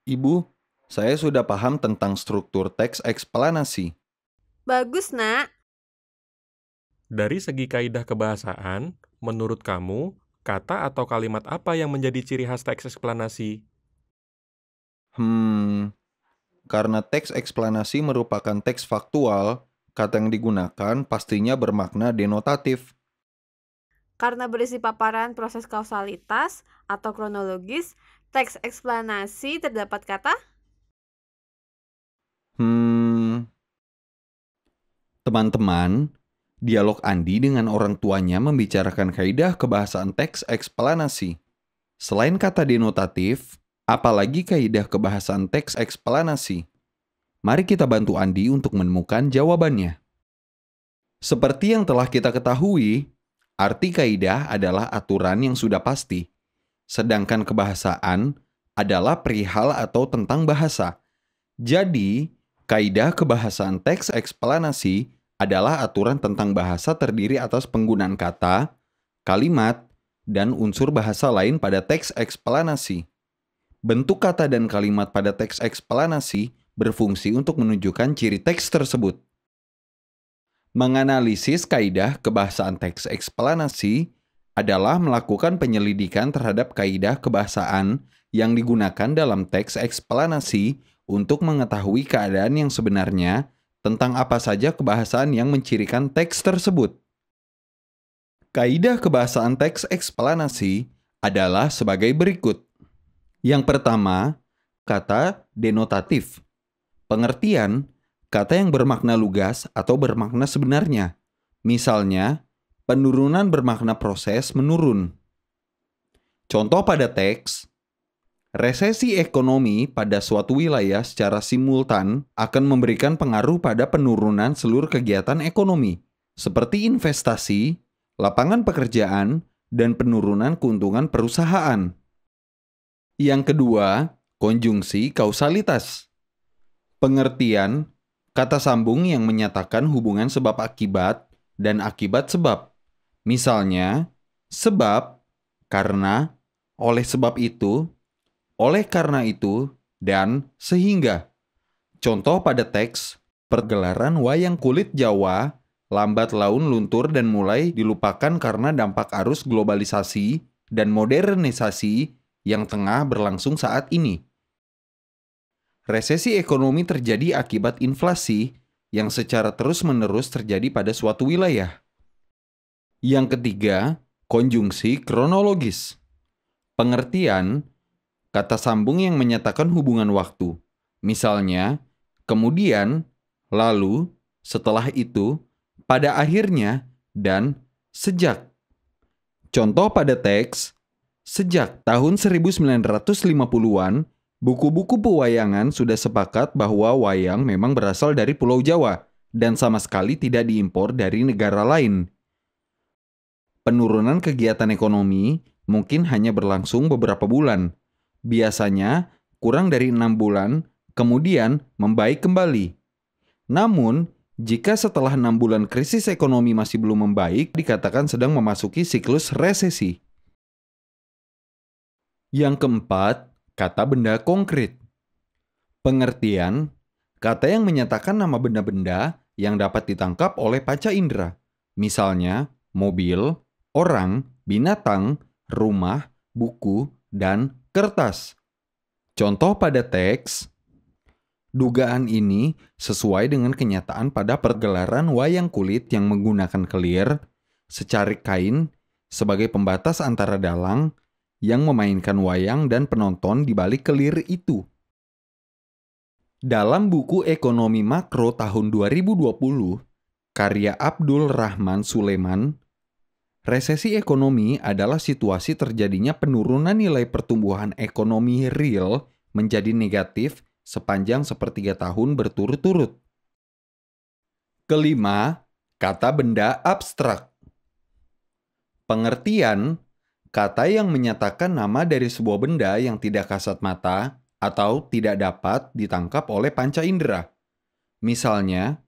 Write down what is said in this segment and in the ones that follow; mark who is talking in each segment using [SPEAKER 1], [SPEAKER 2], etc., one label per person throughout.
[SPEAKER 1] Ibu, saya sudah paham tentang struktur teks eksplanasi.
[SPEAKER 2] Bagus, Nak.
[SPEAKER 3] Dari segi kaidah kebahasaan, menurut kamu, kata atau kalimat apa yang menjadi ciri khas teks eksplanasi?
[SPEAKER 1] Karena teks eksplanasi merupakan teks faktual, kata yang digunakan pastinya bermakna denotatif.
[SPEAKER 2] Karena berisi paparan proses kausalitas atau kronologis, teks eksplanasi terdapat kata
[SPEAKER 1] Hmm, Teman-teman, dialog Andi dengan orang tuanya membicarakan kaidah kebahasaan teks eksplanasi. Selain kata denotatif, apalagi kaidah kebahasaan teks eksplanasi? Mari kita bantu Andi untuk menemukan jawabannya. Seperti yang telah kita ketahui, arti kaidah adalah aturan yang sudah pasti, sedangkan kebahasaan adalah perihal atau tentang bahasa. Jadi, kaidah kebahasaan teks eksplanasi adalah aturan tentang bahasa terdiri atas penggunaan kata, kalimat, dan unsur bahasa lain pada teks eksplanasi. Bentuk kata dan kalimat pada teks eksplanasi berfungsi untuk menunjukkan ciri teks tersebut. Menganalisis kaidah kebahasaan teks eksplanasi adalah melakukan penyelidikan terhadap kaidah kebahasaan yang digunakan dalam teks eksplanasi untuk mengetahui keadaan yang sebenarnya tentang apa saja kebahasaan yang mencirikan teks tersebut. Kaidah kebahasaan teks eksplanasi adalah sebagai berikut. Yang pertama, kata denotatif. Pengertian, kata yang bermakna lugas atau bermakna sebenarnya. Misalnya, penurunan bermakna proses menurun. Contoh pada teks, resesi ekonomi pada suatu wilayah secara simultan akan memberikan pengaruh pada penurunan seluruh kegiatan ekonomi, seperti investasi, lapangan pekerjaan, dan penurunan keuntungan perusahaan. Yang kedua, konjungsi kausalitas. Pengertian, kata sambung yang menyatakan hubungan sebab akibat dan akibat sebab. Misalnya, sebab, karena, oleh sebab itu, oleh karena itu, dan sehingga. Contoh pada teks, pergelaran wayang kulit Jawa lambat laun luntur dan mulai dilupakan karena dampak arus globalisasi dan modernisasi yang tengah berlangsung saat ini. Resesi ekonomi terjadi akibat inflasi yang secara terus-menerus terjadi pada suatu wilayah. Yang ketiga, konjungsi kronologis. Pengertian, kata sambung yang menyatakan hubungan waktu. Misalnya, kemudian, lalu, setelah itu, pada akhirnya, dan sejak. Contoh pada teks, sejak tahun 1950-an, buku-buku pewayangan sudah sepakat bahwa wayang memang berasal dari Pulau Jawa dan sama sekali tidak diimpor dari negara lain. Penurunan kegiatan ekonomi mungkin hanya berlangsung beberapa bulan. Biasanya kurang dari 6 bulan, kemudian membaik kembali. Namun, jika setelah 6 bulan krisis ekonomi masih belum membaik, dikatakan sedang memasuki siklus resesi. Yang keempat, kata benda konkret. Pengertian, kata yang menyatakan nama benda-benda yang dapat ditangkap oleh panca indera. Misalnya, mobil, orang, binatang, rumah, buku, dan kertas. Contoh pada teks, dugaan ini sesuai dengan kenyataan pada pergelaran wayang kulit yang menggunakan kelir, secarik kain, sebagai pembatas antara dalang yang memainkan wayang dan penonton di balik kelir itu. Dalam buku Ekonomi Makro tahun 2020, karya Abdul Rahman Suleman, resesi ekonomi adalah situasi terjadinya penurunan nilai pertumbuhan ekonomi real menjadi negatif sepanjang sepertiga tahun berturut-turut. Kelima, kata benda abstrak. Pengertian, kata yang menyatakan nama dari sebuah benda yang tidak kasat mata atau tidak dapat ditangkap oleh panca indera. Misalnya,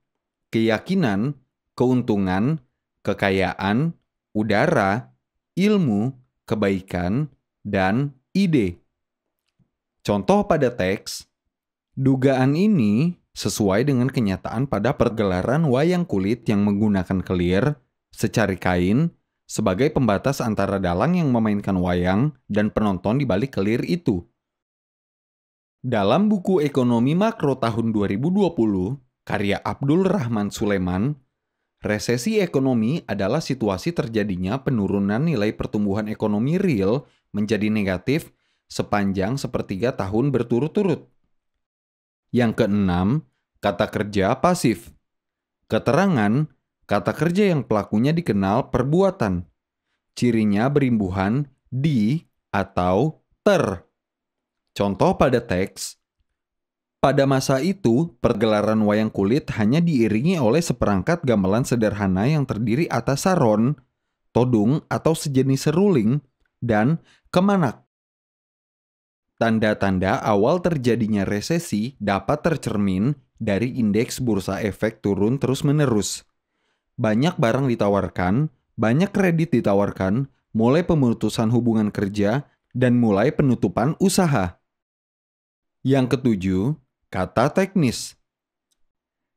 [SPEAKER 1] keyakinan, keuntungan, kekayaan, udara, ilmu, kebaikan, dan ide. Contoh pada teks, dugaan ini sesuai dengan kenyataan pada pergelaran wayang kulit yang menggunakan kelir, secari kain, sebagai pembatas antara dalang yang memainkan wayang dan penonton di balik kelir itu. Dalam buku Ekonomi Makro tahun 2020, karya Abdul Rahman Sulaiman, resesi ekonomi adalah situasi terjadinya penurunan nilai pertumbuhan ekonomi real menjadi negatif sepanjang sepertiga tahun berturut-turut. Yang keenam, kata kerja pasif. Keterangan, kata kerja yang pelakunya dikenal perbuatan. Cirinya berimbuhan di atau ter. Contoh pada teks, pada masa itu, pergelaran wayang kulit hanya diiringi oleh seperangkat gamelan sederhana yang terdiri atas saron, todung atau sejenis seruling, dan kemanak. Tanda-tanda awal terjadinya resesi dapat tercermin dari indeks bursa efek turun terus-menerus. Banyak barang ditawarkan, banyak kredit ditawarkan, mulai pemutusan hubungan kerja, dan mulai penutupan usaha. Yang ketujuh, kata teknis.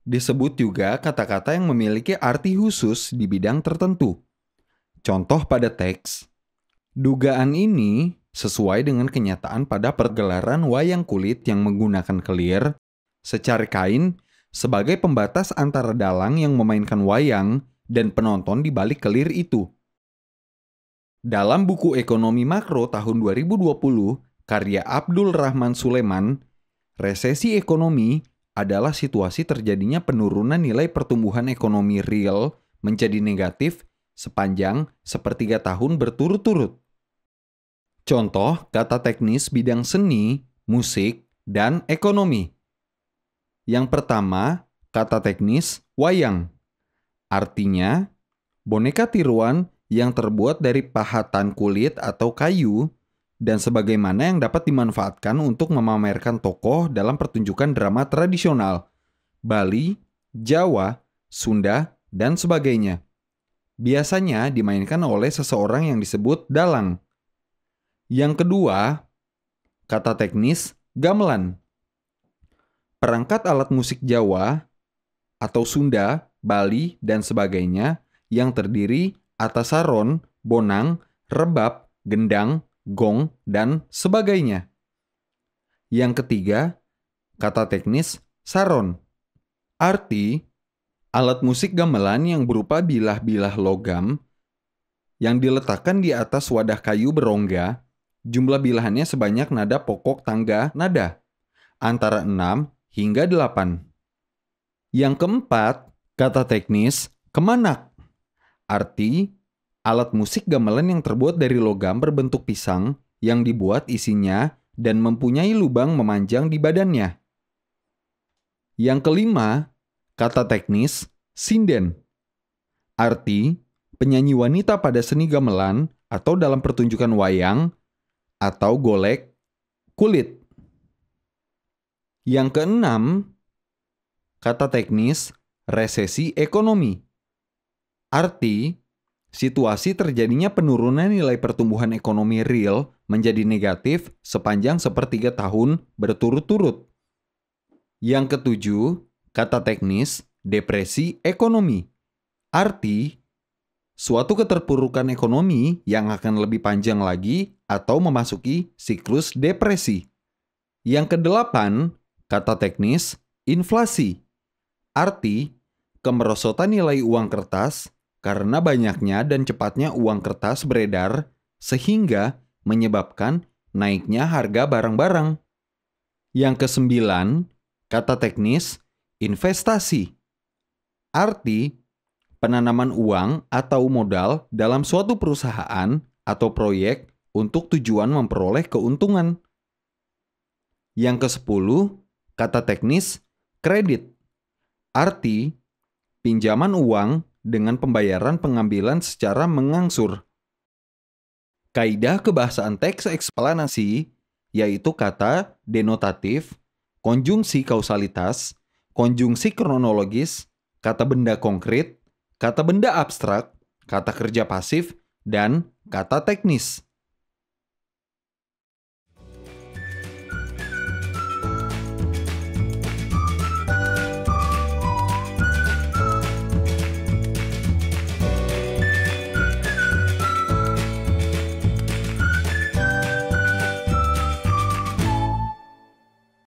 [SPEAKER 1] Disebut juga kata-kata yang memiliki arti khusus di bidang tertentu. Contoh pada teks, dugaan ini sesuai dengan kenyataan pada pergelaran wayang kulit yang menggunakan kelir, secari kain, sebagai pembatas antara dalang yang memainkan wayang dan penonton di balik kelir itu. Dalam buku Ekonomi Makro tahun 2020, karya Abdul Rahman Sulaiman, resesi ekonomi adalah situasi terjadinya penurunan nilai pertumbuhan ekonomi real menjadi negatif sepanjang sepertiga tahun berturut-turut. Contoh kata teknis bidang seni, musik, dan ekonomi. Yang pertama, kata teknis wayang. Artinya, boneka tiruan yang terbuat dari pahatan kulit atau kayu dan sebagaimana yang dapat dimanfaatkan untuk memamerkan tokoh dalam pertunjukan drama tradisional Bali, Jawa, Sunda, dan sebagainya. Biasanya dimainkan oleh seseorang yang disebut dalang. Yang kedua, kata teknis gamelan. Perangkat alat musik Jawa atau Sunda, Bali, dan sebagainya yang terdiri atas saron, bonang, rebab, gendang, gong, dan sebagainya. Yang ketiga, kata teknis saron. Arti, alat musik gamelan yang berupa bilah-bilah logam yang diletakkan di atas wadah kayu berongga, jumlah bilahannya sebanyak nada pokok tangga nada, antara 6 hingga 8. Yang keempat, kata teknis kemanak. Arti, alat musik gamelan yang terbuat dari logam berbentuk pisang yang dibuat isinya dan mempunyai lubang memanjang di badannya. Yang kelima, kata teknis sinden. Arti, penyanyi wanita pada seni gamelan atau dalam pertunjukan wayang atau golek kulit. Yang keenam, kata teknis resesi ekonomi. Arti, situasi terjadinya penurunan nilai pertumbuhan ekonomi real menjadi negatif sepanjang sepertiga tahun berturut-turut. Yang ketujuh, kata teknis depresi ekonomi. Arti, suatu keterpurukan ekonomi yang akan lebih panjang lagi atau memasuki siklus depresi. Yang kedelapan, kata teknis inflasi. Arti, kemerosotan nilai uang kertas karena banyaknya dan cepatnya uang kertas beredar sehingga menyebabkan naiknya harga barang-barang. Yang kesembilan, kata teknis investasi. Arti, penanaman uang atau modal dalam suatu perusahaan atau proyek untuk tujuan memperoleh keuntungan. Yang ke-10, kata teknis kredit. Arti, pinjaman uang dengan pembayaran pengambilan secara mengangsur. Kaidah kebahasaan teks eksplanasi yaitu kata denotatif, konjungsi kausalitas, konjungsi kronologis, kata benda konkret, kata benda abstrak, kata kerja pasif, dan kata teknis.